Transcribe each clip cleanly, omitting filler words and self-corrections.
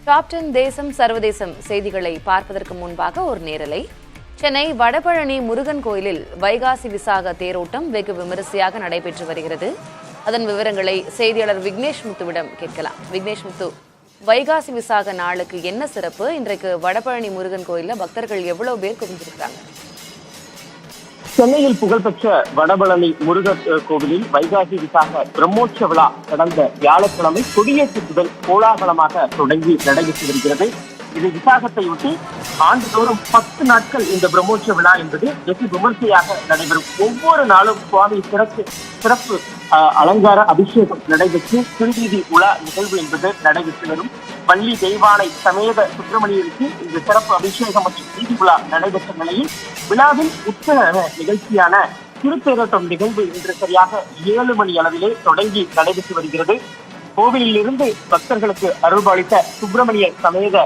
Top 10 தேசம் சர்வதேசம் செய்திகளை பார்ப்பதற்கு முன்பாக ஒரு நேரலை. சென்னை வடபழனி முருகன் கோயிலில் வைகாசி விசாக தேரோட்டம் வெகு விமரிசையாக நடைபெற்று வருகிறது. அதன் விவரங்களை செய்தியாளர் விக்னேஷ் முத்துவிடம் கேட்கலாம். விக்னேஷ் முத்து, வைகாசி விசாக நாளுக்கு என்ன சிறப்பு? இன்றைக்கு வடபழனி முருகன் கோயிலில் பக்தர்கள் எவ்வளவு பேர் குவிந்திருக்கிறாங்க? சென்னையில் புகழ்பெற்ற வடபழனி முருகன் கோவிலில் வைகாசி விசாக பிரம்மோற்சவ விழா கடந்த வியாழக்கிழமை கொடியேற்றத்துடன் கோலாகலமாக தொடங்கி நடைபெற்று வருகிறது. இது விசாகத்தையொட்டி ஆண்டுதோறும் 10 நாட்கள் இந்த பிரம்மோற்சவ விழா என்பது வெகு விமர்சையாக நடைபெறும். ஒவ்வொரு நாளும் சுவாமி சிறப்பு அலங்கார அபிஷேகம் நடைபெற்று திருவீதி உலா நிகழ்வு என்பது நடைபெற்று வரும். வள்ளி தெய்வானை சமேத சுப்பிரமணியருக்கு இந்த சிறப்பு அபிஷேகம் மற்றும் வீதி உலா நடைபெற்ற நிலையில் விழாவில் உற்சவ நிகழ்ச்சியான திருத்தேரோட்டம் நிகழ்வு இன்று சரியாக 7 மணி அளவிலே தொடங்கி நடைபெற்று வருகிறது. கோவிலில் இருந்து பக்தர்களுக்கு அருள்பாலித்த சுப்பிரமணிய சமேத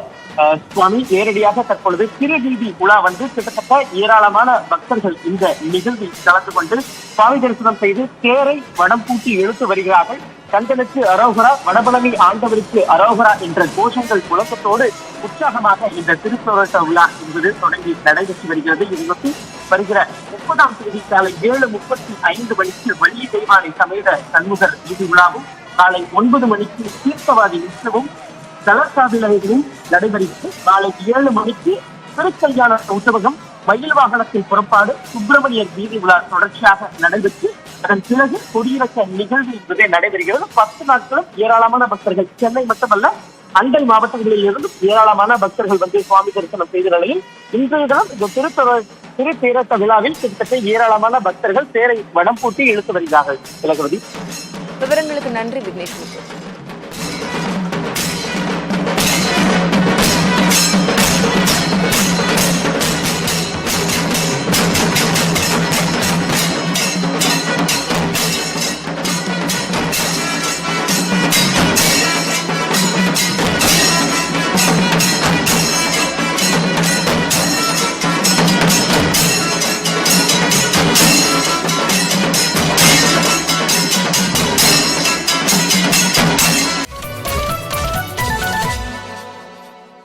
சுவாமி நேரடியாக தற்பொழுது திருவீதி உலா வந்து கிட்டத்தட்ட ஏராளமான பக்தர்கள் இந்த நிகழ்வில் கலந்து கொண்டு சுவாமி தரிசனம் செய்து தேரை வடம் பூட்டி இழுத்து வருகிறார்கள். கந்தனுக்கு அரோகரா, வடபழனி ஆண்டவருக்கு அரோகரா என்ற கோஷங்கள் முழக்கத்தோடு உற்சாகமாக இந்த திருத்தேரோட்ட விழா என்பது தொடங்கி நடைபெற்று வருகிறது. இதையொட்டி வருகிற 30ஆம் தேதி காலை 7:35 மணிக்கு வள்ளி தெய்வானை சமேத சண்முகர் வீதி உலாவும், காலை 9 மணிக்கு தீர்த்தவாதி உற்சவம் தலசாவிலும் நடைபெறுகிறது. மாலை 7 மணிக்கு திருக்கல்யாண உற்சவகம், மயில் வாகனத்தின் புறப்பாடு, சுப்பிரமணியர் வீதி உலா தொடர்ச்சியாக நடைபெற்று அதன் பிறகு கொடியிறக்க நிகழ்வு என்பதே நடைபெறுகிறது. 10 நாட்களும் ஏராளமான பக்தர்கள், சென்னை மட்டுமல்ல அண்டை மாவட்டங்களில் இருந்து ஏராளமான பக்தர்கள் வந்து சுவாமி தரிசனம் செய்த நிலையில் இன்றைய தினம் இந்த திருத்தேரோட்ட விழாவில் கிட்டத்தட்ட ஏராளமான பக்தர்கள் தேரை வடம் பூட்டி இழுத்து வருகிறார்கள். விவரங்களுக்கு நன்றி விக்னேஷ்.